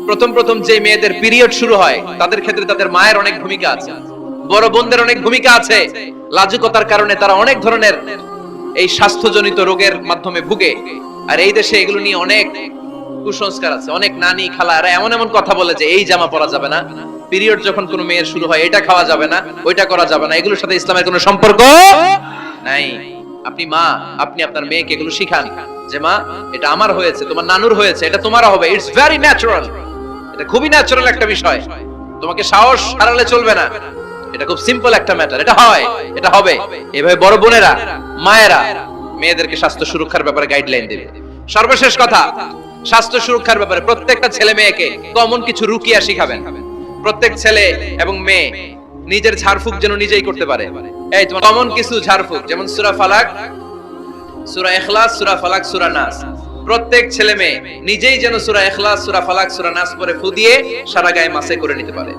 প্রথম প্রথম যে মেয়েদের পিরিয়ড শুরু হয় তাদের ক্ষেত্রে তাদের মায়ের অনেক ভূমিকা আছে, বড় বোনদের অনেক ভূমিকা আছে। লাজুকতার কারণে তারা অনেক ধরনের এই স্বাস্থ্যজনিত রোগের মাধ্যমে ভুগে। আর এই দেশে এগুলো নিয়ে অনেক কুসংস্কার আছে। অনেক নানি খালারা এমন এমন কথা বলে যে এই জামা পরা যাবে না, পিরিয়ড যখন কোনো মেয়ের শুরু হয় এটা খাওয়া যাবে না, ওইটা করা যাবে না। এগুলোর সাথে ইসলামের কোনো সম্পর্ক নাই। আপনি মা, আপনি আপনার মেয়েকে এগুলো শিখান যে মা, এটা আমার হয়েছে, তোমার নানুর হয়েছে, এটা তোমারও হবে। ইটস ভেরি ন্যাচারাল, এটা খুবই ন্যাচারাল একটা বিষয়। তোমাকে সাহস হারালে চলবে না, এটা খুব সিম্পল একটা ম্যাটার, এটা হয়, এটা হবে। এভাবে বড় বোনেরা, মায়েরা মেয়েদেরকে স্বাস্থ্য সুরক্ষার ব্যাপারে গাইডলাইন দেবে। সর্বশেষ কথা, স্বাস্থ্য সুরক্ষার ব্যাপারে প্রত্যেকটা ছেলে মেয়েকে কমন কিছু রুকিয়া শিখাবেন। প্রত্যেক ছেলে এবং মেয়ে নিজের ঝাড়ফুঁক যেন নিজেই করতে পারে। এই তোমার কমন কিছু ঝাড়ফুঁক, যেমন সূরা ফালাক, সূরা ইখলাস, সূরা ফালাক, সূরা নাস। প্রত্যেক ছেলে মেয়ে নিজেই যেন সূরা ইখলাস, সূরা ফালাক, সূরা নাস পড়ে ফু দিয়ে সারা গায়ে মাসে করে নিতে পারে।